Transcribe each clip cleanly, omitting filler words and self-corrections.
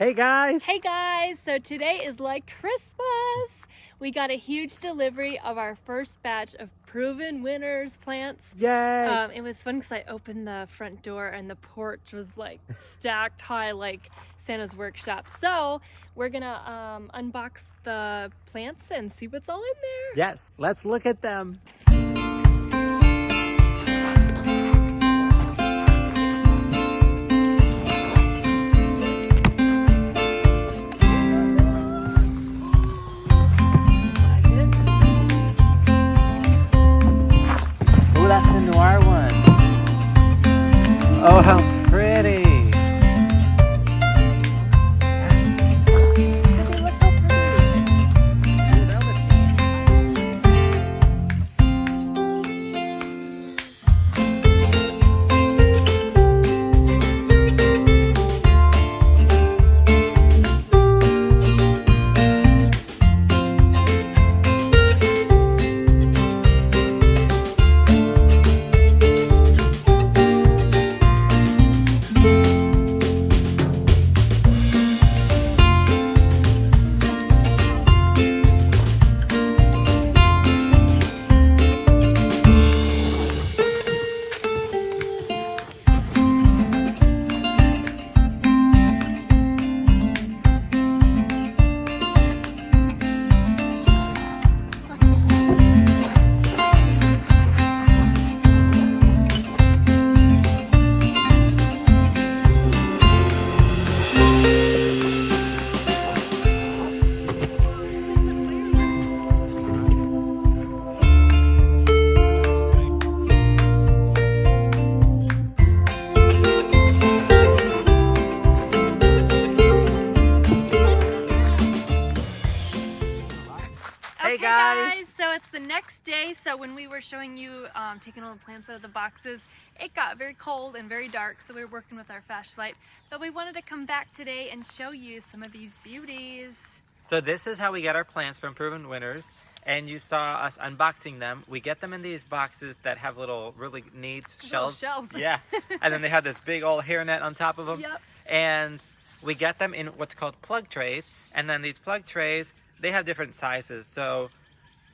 Hey guys! Hey guys! So today is like Christmas! We got a huge delivery of our first batch of proven winners plants. Yay! It was fun because I opened the front door and the porch was like stacked high like Santa's workshop. So we're gonna unbox the plants and see what's all in there. Yes, let's look at them. Oh, that's a noir one. Oh, how pretty. Look how Hey guys! So it's the next day. So when we were showing you taking all the plants out of the boxes, it got very cold and very dark. So we were working with our flashlight. But we wanted to come back today and show you some of these beauties. So this is how we get our plants from Proven Winners, and you saw us unboxing them. We get them in these boxes that have little really neat shelves. Yeah, and then they have this big old hairnet on top of them. Yep. And we get them in what's called plug trays, and then these plug trays, they have different sizes. So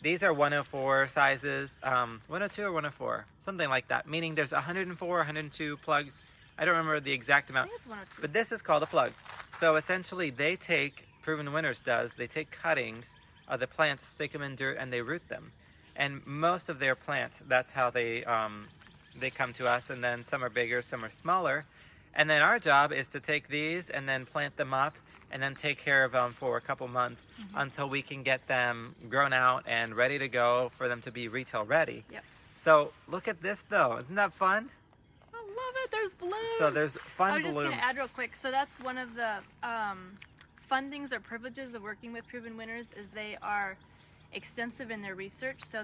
these are 104 sizes, 102 or 104, something like that, meaning there's 104, 102 plugs. I don't remember the exact amount, I think it's 102. but this is called a plug. So essentially they take, Proven Winners does, they take cuttings of the plants, stick them in dirt, and they root them. And most of their plants, that's how they come to us, and then some are bigger, some are smaller. And then our job is to take these and then plant them up and then take care of them for a couple months until we can get them grown out and ready to go for them to be retail ready. Yep. So look at this though, isn't that fun? I love it. There's balloons. So there's fun I was balloons. just going to add real quick. So that's one of the fun things or privileges of working with Proven Winners is they are extensive in their research. So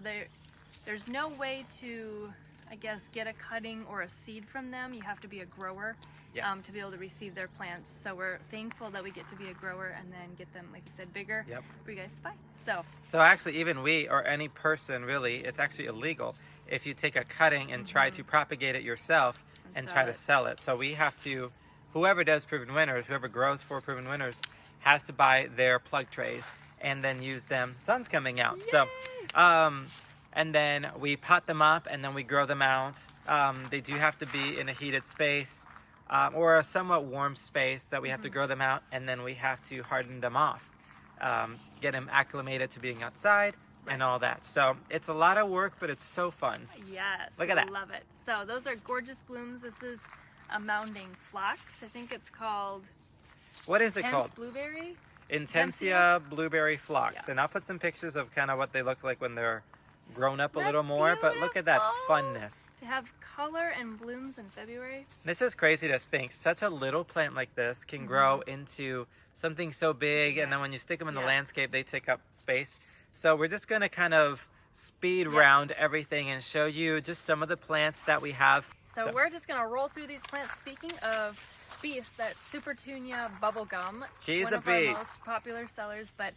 there's no way to, I guess, get a cutting or a seed from them. You have to be a grower. Yes. To be able to receive their plants. So we're thankful that we get to be a grower and then get them, like you said, bigger for you guys to buy. So actually even we, or any person really, it's actually illegal if you take a cutting and try to propagate it yourself and try to sell it. So we have to, whoever does Proven Winners, whoever grows for Proven Winners, has to buy their plug trays and then use them. Sun's coming out. Yay! So and then we pot them up and then we grow them out. They do have to be in a heated space. Or a somewhat warm space that we have to grow them out, and then we have to harden them off, get them acclimated to being outside and all that. So it's a lot of work, but it's so fun. yes, Look at that. I love it. So those are gorgeous blooms. This is a mounding phlox. I think it's called What is it Intense called? Blueberry. Intensia blueberry phlox. Yeah. And I'll put some pictures of kind of what they look like when they're grown up a little more, but look at that funness. To have color and blooms in February. This is crazy to think. Such a little plant like this can grow into something so big, and then when you stick them in the landscape, they take up space. So we're just going to kind of speed round everything and show you just some of the plants that we have. So we're just going to roll through these plants. Speaking of beast, that Supertunia bubblegum. She's one a of our beast. most popular sellers, but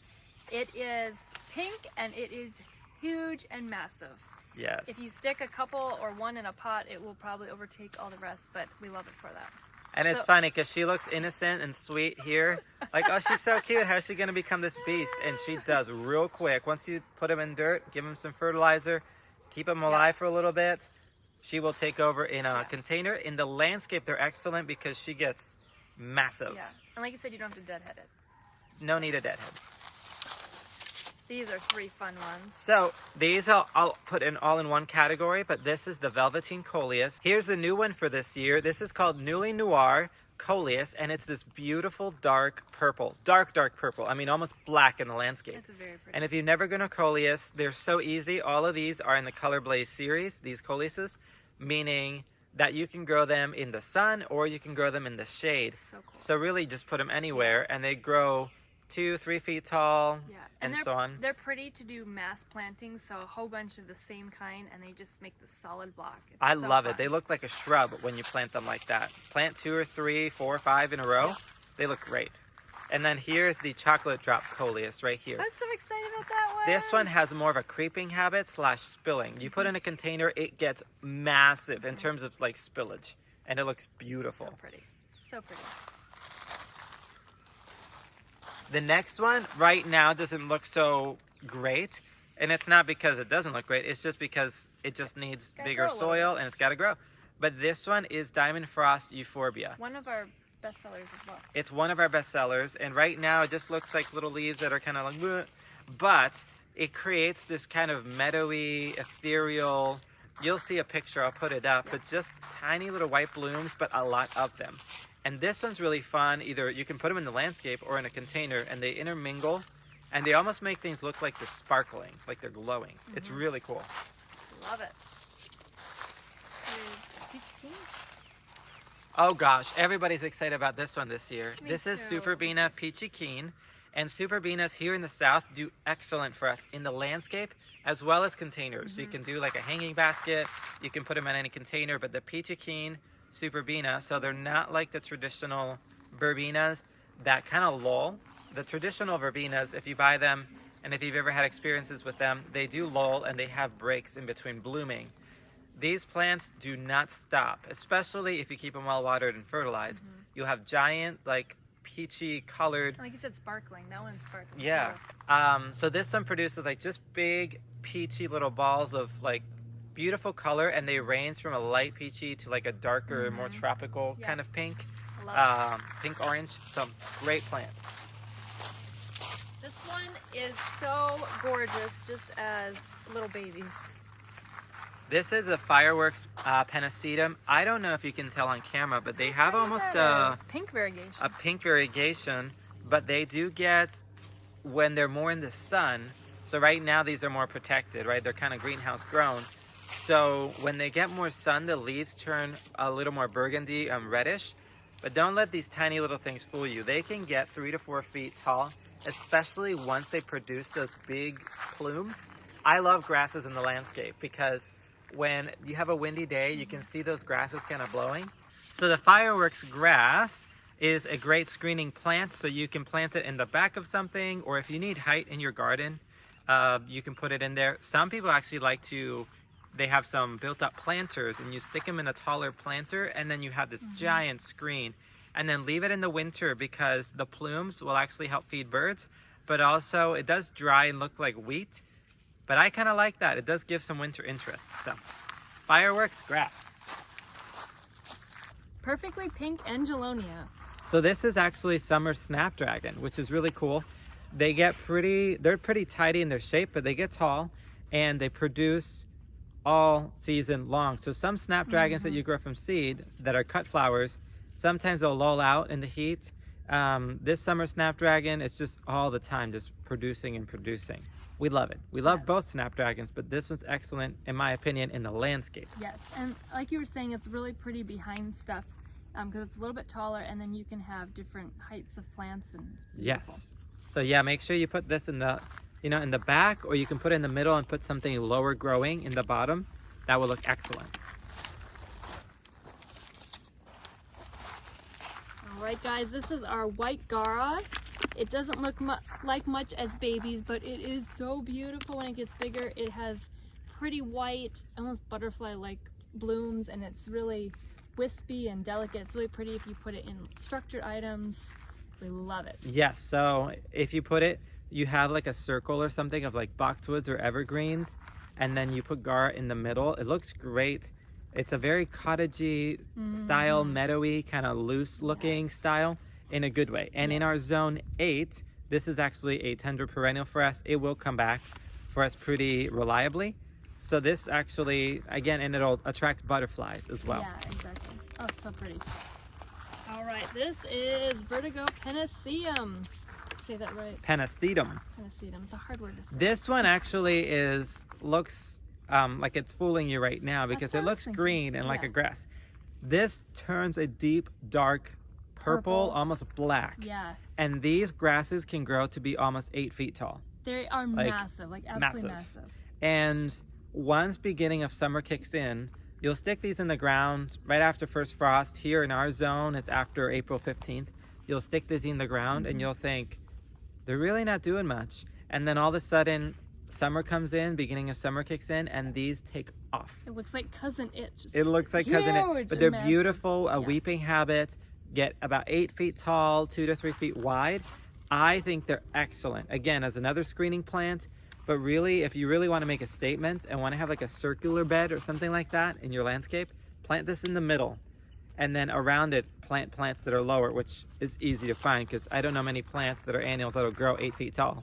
it is pink and it is huge and massive. Yes. If you stick a couple or one in a pot, it will probably overtake all the rest, but we love it for that. And it's So- funny because she looks innocent and sweet here. Like, oh, she's so cute. How's she going to become this beast? And she does real quick. Once you put them in dirt, give them some fertilizer, keep them alive for a little bit, she will take over in a container. In the landscape, they're excellent because she gets massive. Yeah. And like you said, you don't have to deadhead it. No need a deadhead. These are 3 fun ones. So these I'll put in all in one category, but this is the Velveteen Coleus. Here's the new one for this year. This is called Newly Noir Coleus, and it's this beautiful dark purple. Dark purple. I mean, almost black in the landscape. It's very pretty. And if you've never grown a Coleus, they're so easy. All of these are in the Color Blaze series, these Coleuses, meaning that you can grow them in the sun or you can grow them in the shade. So cool. So really just put them anywhere, and they grow 2-3 feet tall, Yeah. and they're, so on. They're pretty to do mass plantings, so a whole bunch of the same kind, and they just make the solid block. It's I so love fun. it. They look like a shrub when you plant them like that. Plant 2 or 3, 4 or 5 in a row. They look great. And then here's the chocolate drop Coleus right here. I'm so excited about that one. This one has more of a creeping habit / spilling. You put in a container, it gets massive in terms of like spillage, and it looks beautiful. So pretty. So pretty. The next one right now doesn't look so great, and it's not because it doesn't look great. It's just because it just needs Gotta bigger grow a little soil and it's got to grow. But this one is Diamond Frost Euphorbia. One of our best sellers as well. It's one of our best sellers, and right now it just looks like little leaves that are kind of like, bleh. But it creates this kind of meadowy, ethereal. You'll see a picture, I'll put it up, but just tiny little white blooms, but a lot of them. And this one's really fun. Either you can put them in the landscape or in a container, and they intermingle, and they almost make things look like they're sparkling, like they're glowing. It's really cool. Love it. Here's Peachy King. Oh gosh, everybody's excited about this one this year. Me This is too. Superbena Peachy Keen, and Superbenas here in the south do excellent for us in the landscape as well as containers. So you can do like a hanging basket, you can put them in any container, but the Peachy Keen Superbena, so they're not like the traditional verbenas that kind of lull. The traditional verbenas, if you buy them and if you've ever had experiences with them, they do lull and they have breaks in between blooming. These plants do not stop, especially if you keep them well watered and fertilized. You'll have giant, like peachy colored. Like you said, sparkling. That one's sparkling. Yeah. too. So this one produces like just big peachy little balls of like beautiful color, and they range from a light peachy to like a darker, more tropical Yeah. kind of pink, I love pink orange. So great plant. This one is so gorgeous, just as little babies. This is a fireworks pennisetum. I don't know if you can tell on camera, but they have almost It's pink variegation. a pink variegation, but they do get when they're more in the sun. So right now these are more protected, right? They're kind of greenhouse grown. So when they get more sun, the leaves turn a little more burgundy and reddish. But don't let these tiny little things fool you. They can get 3 to 4 feet tall, especially once they produce those big plumes. I love grasses in the landscape because when you have a windy day, you can see those grasses kind of blowing. So the fireworks grass is a great screening plant, so you can plant it in the back of something, or if you need height in your garden, you can put it in there. Some people actually like to, they have some built up planters, and you stick them in a taller planter, and then you have this giant screen, and then leave it in the winter because the plumes will actually help feed birds, but also it does dry and look like wheat. But I kind of like that. It does give some winter interest. So, fireworks grass. Perfectly pink Angelonia. So this is actually summer snapdragon, which is really cool. They're pretty tidy in their shape, but they get tall and they produce all season long. So some snapdragons that you grow from seed that are cut flowers, sometimes they'll lull out in the heat. This summer snapdragon is just all the time, just producing and producing. We love it. We love both snapdragons, but this one's excellent, in my opinion, in the landscape. Yes, and like you were saying, it's really pretty behind stuff because it's a little bit taller, and then you can have different heights of plants, and it's beautiful. Yes. So yeah, make sure you put this in the, in the back, or you can put it in the middle and put something lower growing in the bottom. That will look excellent. All right, guys, this is our white gara. It doesn't look like much as babies, but it is so beautiful when it gets bigger. It has pretty white, almost butterfly-like blooms, and it's really wispy and delicate. It's really pretty if you put it in structured items. We love it. Yes, so if you put it, you have like a circle or something of like boxwoods or evergreens, and then you put gara in the middle. It looks great. It's a very cottagey style, meadowy, kind of loose looking style in a good way. And in our zone 8, this is actually a tender perennial for us. It will come back for us pretty reliably. So this actually, again, and it'll attract butterflies as well. Yeah, exactly. Oh, so pretty. All right, this is Vertigo pennisetum. Say that right. Pennisetum. Pennisetum. It's a hard word to say. This one actually looks like it's fooling you right now because it looks green and like a grass. This turns a deep, dark purple, almost black. Yeah. And these grasses can grow to be almost 8 feet tall. They are massive, like absolutely massive. And once beginning of summer kicks in, you'll stick these in the ground right after first frost. Here in our zone, it's after April 15th. You'll stick these in the ground and you'll think, they're really not doing much. And then all of a sudden, summer comes in, beginning of summer kicks in, and these take off. It looks like Cousin It. It looks like Cousin It, but they're beautiful. A weeping habit, get about 8 feet tall, 2 to 3 feet wide. I think they're excellent. Again, as another screening plant, but really, if you really want to make a statement and want to have like a circular bed or something like that in your landscape, plant this in the middle. And then around it, plant plants that are lower, which is easy to find because I don't know many plants that are annuals that'll grow 8 feet tall.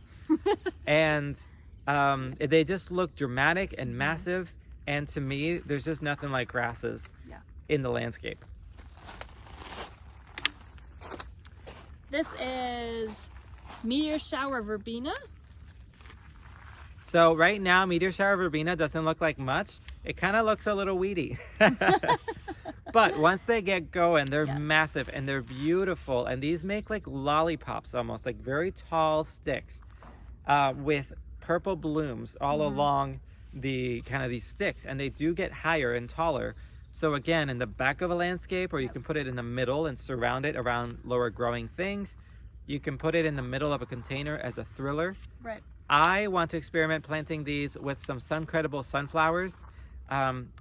And they just look dramatic and massive. And to me, there's just nothing like grasses in the landscape. This is Meteor Shower verbena. So right now, Meteor Shower verbena doesn't look like much. It kind of looks a little weedy. But once they get going, they're massive and they're beautiful. And these make like lollipops almost, like very tall sticks with purple blooms all along the kind of these sticks. And they do get higher and taller. So again, in the back of a landscape, or you can put it in the middle and surround it around lower growing things. You can put it in the middle of a container as a thriller. Right. I want to experiment planting these with some Suncredible sunflowers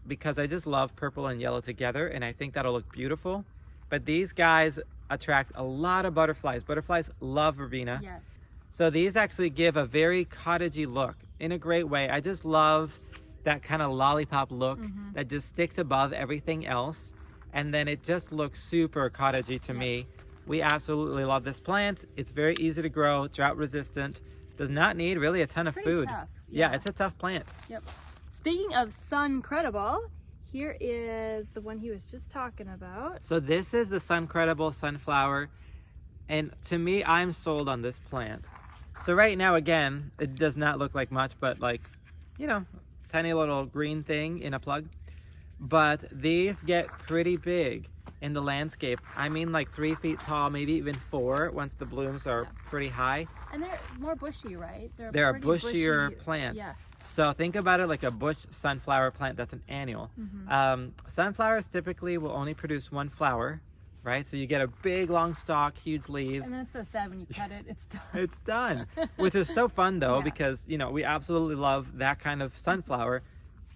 because I just love purple and yellow together, and I think that'll look beautiful. But these guys attract a lot of butterflies. Butterflies love verbena. Yes. So these actually give a very cottagey look in a great way. I just love that kind of lollipop look that just sticks above everything else. And then it just looks super cottagey to me. We absolutely love this plant. It's very easy to grow, drought resistant. Does not need really a ton of food. Tough. Yeah, it's a tough plant. Yep. Speaking of Suncredible, here is the one he was just talking about. So this is the Suncredible sunflower. And to me, I'm sold on this plant. So right now, again, it does not look like much, but like, you know, tiny little green thing in a plug. But these get pretty big in the landscape. I mean like 3 feet tall, maybe even 4 once the blooms are pretty high. And they're more bushy, right? They're a bushier plant. Yeah. So think about it like a bush sunflower plant that's an annual. Sunflowers typically will only produce 1 flower, right? So you get a big long stalk, huge leaves. And then it's so sad when you cut it, it's done. It's done, which is so fun though, because, you know, we absolutely love that kind of sunflower.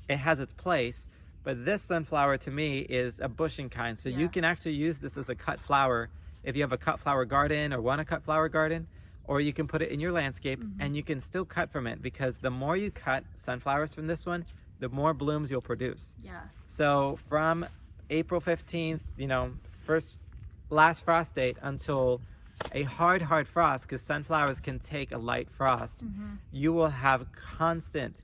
It has its place. But this sunflower to me is a bushing kind. So you can actually use this as a cut flower if you have a cut flower garden or want a cut flower garden, or you can put it in your landscape and you can still cut from it, because the more you cut sunflowers from this one, the more blooms you'll produce. Yeah. So from April 15th, you know, last frost date until a hard frost, because sunflowers can take a light frost, you will have constant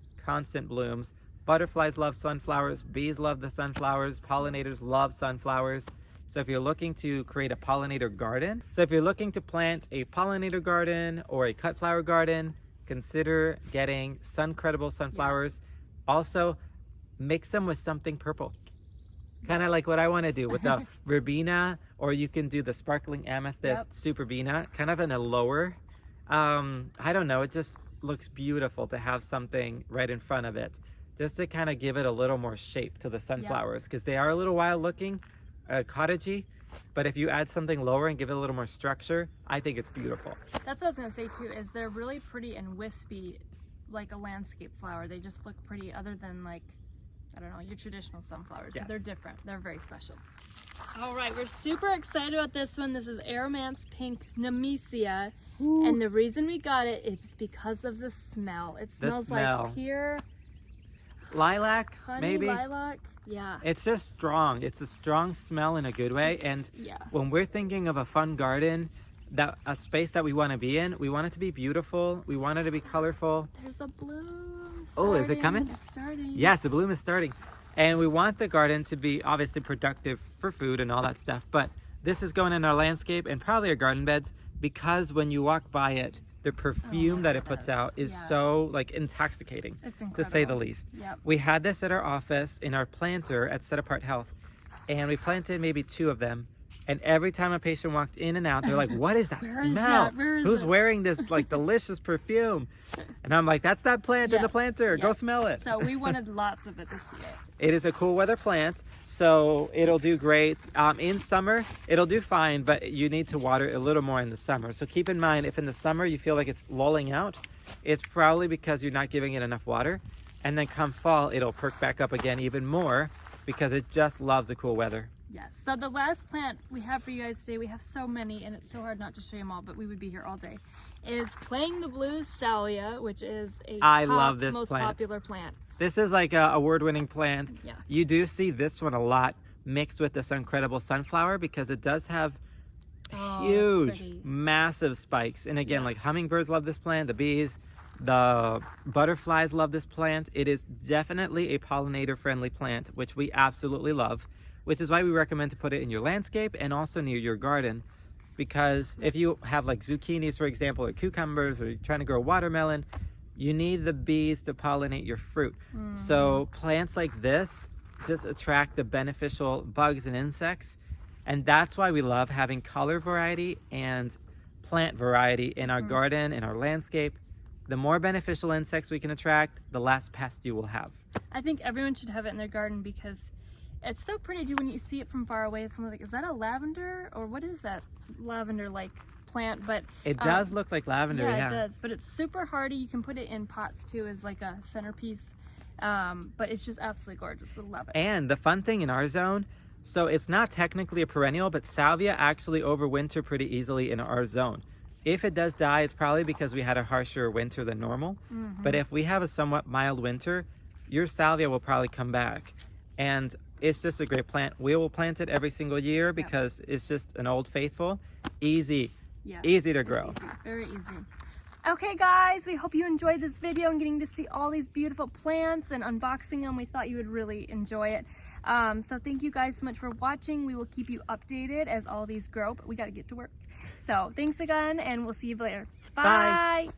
blooms. Butterflies love sunflowers, bees love the sunflowers, pollinators love sunflowers. So if you're looking to create a pollinator garden, so if you're looking to plant a pollinator garden or a cut flower garden, consider getting Suncredible sunflowers. Also, mix them with something purple. Kind of like what I want to do with the verbena, or you can do the sparkling amethyst Superbena, kind of in a lower. I don't know, it just looks beautiful to have something right in front of it, just to kind of give it a little more shape to the sunflowers, because they are a little wild looking, cottagey, but if you add something lower and give it a little more structure, I think it's beautiful. That's what I was going to say too, is they're really pretty and wispy, like a landscape flower. They just look pretty, other than like I don't know, your traditional sunflowers. Yes. So they're different. They're very special. All right, we're super excited about this one. This is Aromance Pink Nemesia. Ooh. And the reason we got it is because of the smell. It smells like pure lilac, honey, maybe? Lilac. Yeah. It's just strong. It's a strong smell in a good way. And when we're thinking of a fun garden, that a space that we want to be in, we want it to be beautiful. We want it to be colorful. There's a bloom starting. Oh, is it coming? It's starting. Yes, the bloom is starting. And we want the garden to be obviously productive for food and all that stuff. But this is going in our landscape and probably our garden beds, because when you walk by it, the perfume that it puts out is so like intoxicating, to say the least. Yep. We had this at our office in our planter at Set Apart Health, and we planted maybe 2 of them. And every time a patient walked in and out, they're like, what is that smell? Who's wearing this like delicious perfume? And I'm like, that's that plant in the planter. Go smell it. So we wanted lots of it this year. It is a cool weather plant, so it'll do great. In summer, it'll do fine, but you need to water it a little more in the summer. So keep in mind, if in the summer you feel like it's lulling out, it's probably because you're not giving it enough water. And then come fall, it'll perk back up again even more because it just loves the cool weather. Yes. So the last plant we have for you guys today, we have so many and it's so hard not to show them all, but we would be here all day, is Playin the Blues salvia, which is a most popular plant. This is like a award-winning plant. Yeah. You do see this one a lot mixed with the Suncredible sunflower because it does have huge, massive spikes. And again, like hummingbirds love this plant, the bees, the butterflies love this plant. It is definitely a pollinator-friendly plant, which we absolutely love, which is why we recommend to put it in your landscape and also near your garden. Because if you have like zucchinis, for example, or cucumbers, or you're trying to grow watermelon, you need the bees to pollinate your fruit. So plants like this just attract the beneficial bugs and insects. And that's why we love having color variety and plant variety in our garden, in our landscape. The more beneficial insects we can attract, the less pests you will have. I think everyone should have it in their garden because it's so pretty too when you see it from far away. It's like, is that a lavender or what is that lavender-like plant? But it does look like lavender. Yeah, it does. But it's super hardy. You can put it in pots too as like a centerpiece. But it's just absolutely gorgeous. We love it. And the fun thing in our zone, so it's not technically a perennial, but salvia actually overwinter pretty easily in our zone. If it does die, it's probably because we had a harsher winter than normal. But if we have a somewhat mild winter, your salvia will probably come back. And it's just a great plant. We will plant it every single year because it's just an old faithful, easy to grow. Easy. Very easy. Okay guys, we hope you enjoyed this video and getting to see all these beautiful plants and unboxing them. We thought you would really enjoy it. So thank you guys so much for watching. We will keep you updated as all these grow, but we got to get to work. So thanks again and we'll see you later. Bye.